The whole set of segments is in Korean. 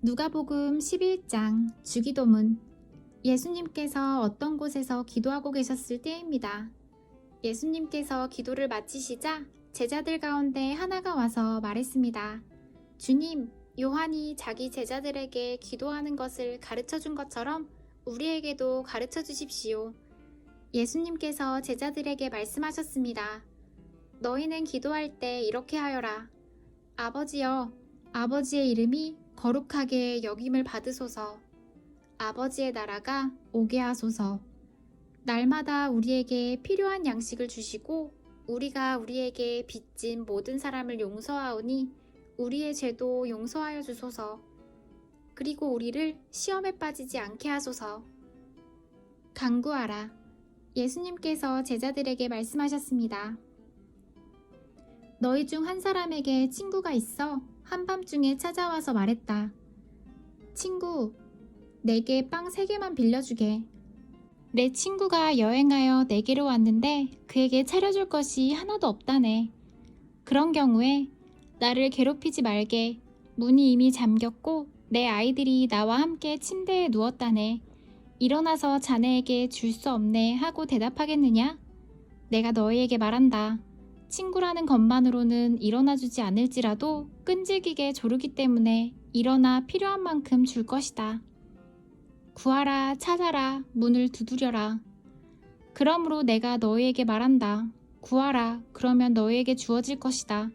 누가복음 11장 주기도문. 예수님께서 어떤 곳에서 기도하고 계셨을 때입니다. 예수님께서 기도를 마치시자 제자들 가운데 하나가 와서 말했습니다. 주님, 요한이 자기 제자들에게 기도하는 것을 가르쳐 준 것처럼 우리에게도 가르쳐 주십시오. 예수님께서 제자들에게 말씀하셨습니다. 너희는 기도할 때 이렇게 하여라. 아버지여, 아버지의 이름이 거룩하게 여김을 받으소서. 아버지의 나라가 오게 하소서. 날마다 우리에게 필요한 양식을 주시고 우리가 우리에게 빚진 모든 사람을 용서하오니 우리의 죄도 용서하여 주소서. 그리고 우리를 시험에 빠지지 않게 하소서. 간구하라. 예수님께서 제자들에게 말씀하셨습니다. 너희 중 한 사람에게 친구가 있어 한밤중에 찾아와서 말했다. 친구, 내게 빵 3개만 빌려주게. 내 친구가 여행하여 내게로 왔는데 그에게 차려줄 것이 하나도 없다네. 그런 경우에 나를 괴롭히지 말게. 문이 이미 잠겼고 내 아이들이 나와 함께 침대에 누웠다네. 일어나서 자네에게 줄 수 없네 하고 대답하겠느냐? 내가 너희에게 말한다. 친구라는 것만으로는 일어나주지 않을지라도 끈질기게 조르기 때문에 일어나 필요한 만큼 줄 것이다. 구하라, 찾아라, 문을 두드려라. 그러므로 내가 너희에게 말한다. 구하라, 그러면 너희에게 주어질 것이다.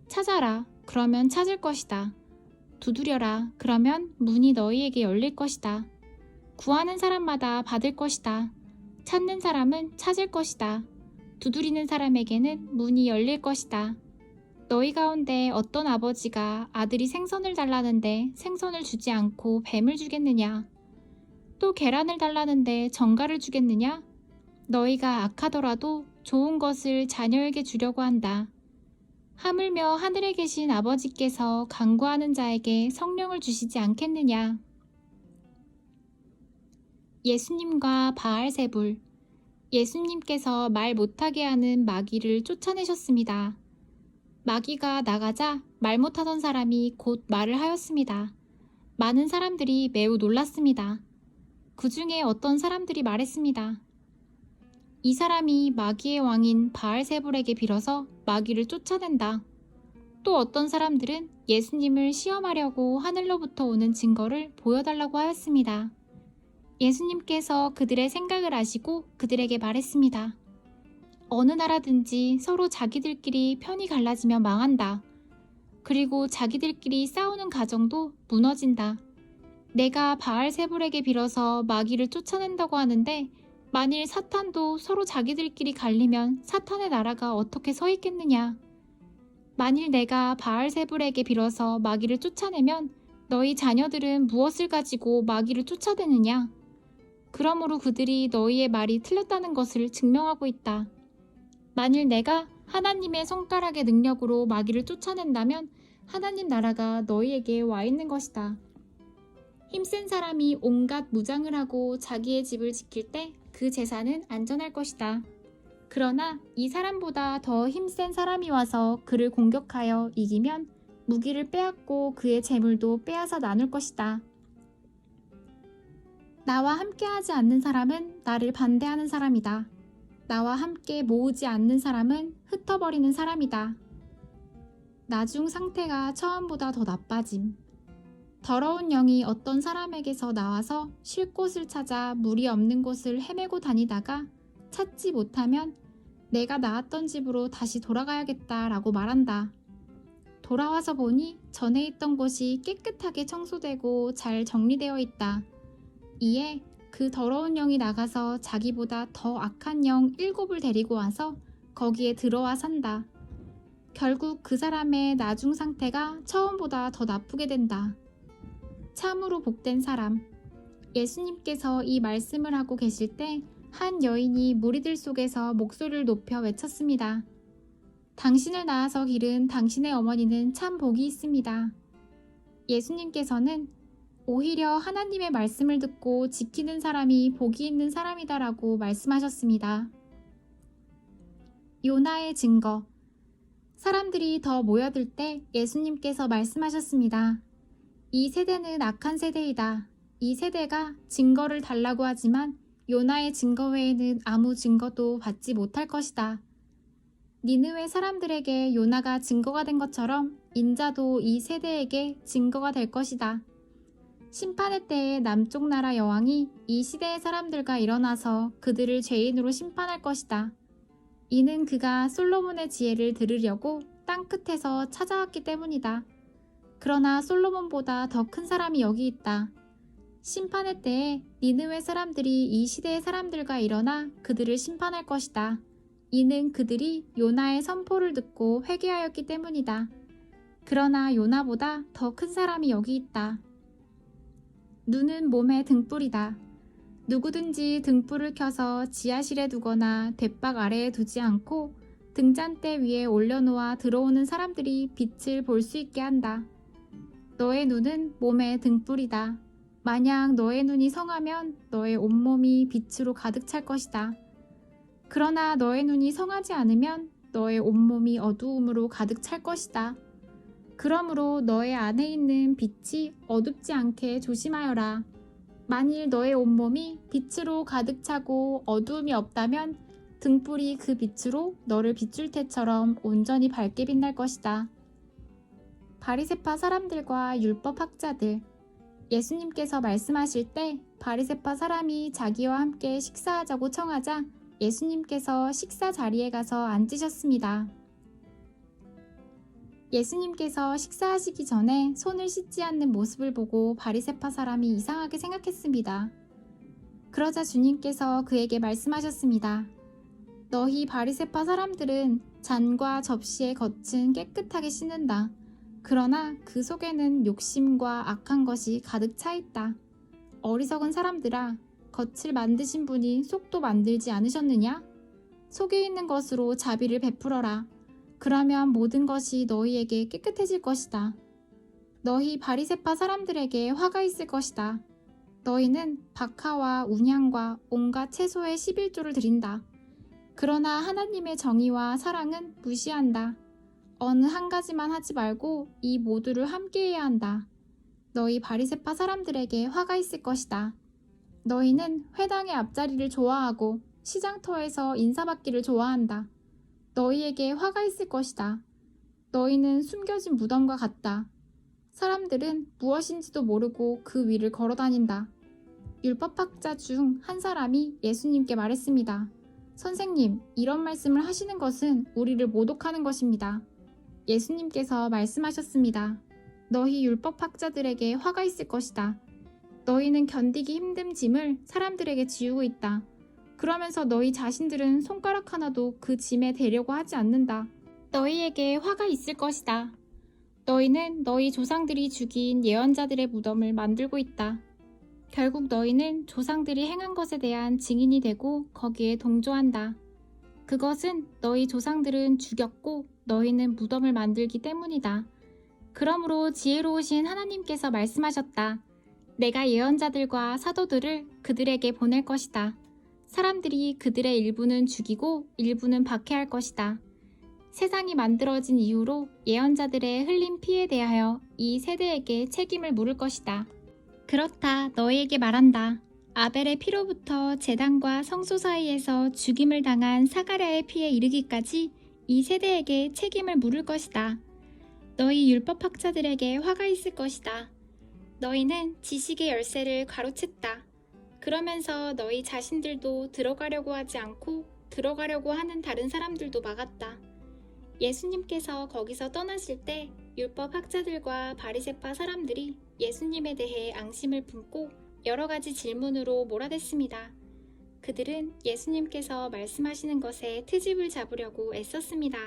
찾아라, 그러면 찾을 것이다. 두드려라, 그러면 문이 너희에게 열릴 것이다. 구하는 사람마다 받을 것이다. 찾는 사람은 찾을 것이다. 두드리는 사람에게는 문이 열릴 것이다. 너희 가운데 어떤 아버지가 아들이 생선을 달라는데 생선을 주지 않고 뱀을 주겠느냐? 또 계란을 달라는데 정갈을 주겠느냐? 너희가 악하더라도 좋은 것을 자녀에게 주려고 한다. 하물며 하늘에 계신 아버지께서 간구하는 자에게 성령을 주시지 않겠느냐? 예수님과 바알세불. 예수님께서 말 못하게 하는 마귀를 쫓아내셨습니다. 마귀가 나가자 말 못하던 사람이 곧 말을 하였습니다. 많은 사람들이 매우 놀랐습니다. 그 중에 어떤 사람들이 말했습니다. 이 사람이 마귀의 왕인 바알세불에게 빌어서 마귀를 쫓아낸다. 또 어떤 사람들은 예수님을 시험하려고 하늘로부터 오는 증거를 보여달라고 하였습니다. 예수님께서 그들의 생각을 아시고 그들에게 말했습니다. 어느 나라든지 서로 자기들끼리 편이 갈라지면 망한다. 그리고 자기들끼리 싸우는 가정도 무너진다. 내가 바알세불에게 빌어서 마귀를 쫓아낸다고 하는데 만일 사탄도 서로 자기들끼리 갈리면 사탄의 나라가 어떻게 서 있겠느냐. 만일 내가 바알세불에게 빌어서 마귀를 쫓아내면 너희 자녀들은 무엇을 가지고 마귀를 쫓아내느냐. 그러므로 그들이 너희의 말이 틀렸다는 것을 증명하고 있다. 만일 내가 하나님의 손가락의 능력으로 마귀를 쫓아낸다면 하나님 나라가 너희에게 와 있는 것이다. 힘센 사람이 온갖 무장을 하고 자기의 집을 지킬 때 그 재산은 안전할 것이다. 그러나 이 사람보다 더 힘센 사람이 와서 그를 공격하여 이기면 무기를 빼앗고 그의 재물도 빼앗아 나눌 것이다. 나와 함께하지 않는 사람은 나를 반대하는 사람이다. 나와 함께 모으지 않는 사람은 흩어버리는 사람이다. 나중 상태가 처음보다 더 나빠짐. 더러운 영이 어떤 사람에게서 나와서 쉴 곳을 찾아 물이 없는 곳을 헤매고 다니다가 찾지 못하면 내가 나왔던 집으로 다시 돌아가야겠다라고 말한다. 돌아와서 보니 전에 있던 곳이 깨끗하게 청소되고 잘 정리되어 있다. 이에 그 더러운 영이 나가서 자기보다 더 악한 영 7을 데리고 와서 거기에 들어와 산다. 결국 그 사람의 나중 상태가 처음보다 더 나쁘게 된다. 참으로 복된 사람. 예수님께서 이 말씀을 하고 계실 때 한 여인이 무리들 속에서 목소리를 높여 외쳤습니다. 당신을 낳아서 기른 당신의 어머니는 참 복이 있습니다. 예수님께서는 오히려 하나님의 말씀을 듣고 지키는 사람이 복이 있는 사람이다라고 말씀하셨습니다. 요나의 증거. 사람들이 더 모여들 때 예수님께서 말씀하셨습니다. 이 세대는 악한 세대이다. 이 세대가 증거를 달라고 하지만 요나의 증거 외에는 아무 증거도 받지 못할 것이다. 니느웨 사람들에게 요나가 증거가 된 것처럼 인자도 이 세대에게 증거가 될 것이다. 심판의 때에 남쪽 나라 여왕이 이 시대의 사람들과 일어나서 그들을 죄인으로 심판할 것이다. 이는 그가 솔로몬의 지혜를 들으려고 땅끝에서 찾아왔기 때문이다. 그러나 솔로몬보다 더 큰 사람이 여기 있다. 심판의 때에 니느웨 사람들이 이 시대의 사람들과 일어나 그들을 심판할 것이다. 이는 그들이 요나의 선포를 듣고 회개하였기 때문이다. 그러나 요나보다 더 큰 사람이 여기 있다. 눈은 몸의 등불이다. 누구든지 등불을 켜서 지하실에 두거나 돛박 아래에 두지 않고 등잔대 위에 올려놓아 들어오는 사람들이 빛을 볼 수 있게 한다. 너의 눈은 몸의 등불이다. 만약 너의 눈이 성하면 너의 온몸이 빛으로 가득 찰 것이다. 그러나 너의 눈이 성하지 않으면 너의 온몸이 어두움으로 가득 찰 것이다. 그러므로 너의 안에 있는 빛이 어둡지 않게 조심하여라. 만일 너의 온몸이 빛으로 가득 차고 어두움이 없다면 등불이 그 빛으로 너를 비출 때처럼 온전히 밝게 빛날 것이다. 바리새파 사람들과 율법 학자들. 예수님께서 말씀하실 때 바리새파 사람이 자기와 함께 식사하자고 청하자 예수님께서 식사 자리에 가서 앉으셨습니다. 예수님께서 식사하시기 전에 손을 씻지 않는 모습을 보고 바리새파 사람이 이상하게 생각했습니다. 그러자 주님께서 그에게 말씀하셨습니다. 너희 바리새파 사람들은 잔과 접시의 겉은 깨끗하게 씻는다. 그러나 그 속에는 욕심과 악한 것이 가득 차 있다. 어리석은 사람들아, 겉을 만드신 분이 속도 만들지 않으셨느냐? 속에 있는 것으로 자비를 베풀어라. 그러면 모든 것이 너희에게 깨끗해질 것이다. 너희 바리새파 사람들에게 화가 있을 것이다. 너희는 박하와 운향과 온갖 채소의 11조를 드린다. 그러나 하나님의 정의와 사랑은 무시한다. 어느 한 가지만 하지 말고 이 모두를 함께 해야 한다. 너희 바리새파 사람들에게 화가 있을 것이다. 너희는 회당의 앞자리를 좋아하고 시장터에서 인사받기를 좋아한다. 너희에게 화가 있을 것이다. 너희는 숨겨진 무덤과 같다. 사람들은 무엇인지도 모르고 그 위를 걸어다닌다. 율법학자 중 한 사람이 예수님께 말했습니다. 선생님, 이런 말씀을 하시는 것은 우리를 모독하는 것입니다. 예수님께서 말씀하셨습니다. 너희 율법학자들에게 화가 있을 것이다. 너희는 견디기 힘든 짐을 사람들에게 지우고 있다. 그러면서 너희 자신들은 손가락 하나도 그 짐에 대려고 하지 않는다. 너희에게 화가 있을 것이다. 너희는 너희 조상들이 죽인 예언자들의 무덤을 만들고 있다. 결국 너희는 조상들이 행한 것에 대한 증인이 되고 거기에 동조한다. 그것은 너희 조상들은 죽였고 너희는 무덤을 만들기 때문이다. 그러므로 지혜로우신 하나님께서 말씀하셨다. 내가 예언자들과 사도들을 그들에게 보낼 것이다. 사람들이 그들의 일부는 죽이고 일부는 박해할 것이다. 세상이 만들어진 이후로 예언자들의 흘린 피에 대하여 이 세대에게 책임을 물을 것이다. 그렇다 너희에게 말한다. 아벨의 피로부터 제단과 성소 사이에서 죽임을 당한 사가랴의 피에 이르기까지 이 세대에게 책임을 물을 것이다. 너희 율법학자들에게 화가 있을 것이다. 너희는 지식의 열쇠를 가로챘다. 그러면서 너희 자신들도 들어가려고 하지 않고 들어가려고 하는 다른 사람들도 막았다. 예수님께서 거기서 떠나실 때 율법학자들과 바리새파 사람들이 예수님에 대해 앙심을 품고 여러 가지 질문으로 몰아댔습니다. 그들은 예수님께서 말씀하시는 것에 트집을 잡으려고 애썼습니다.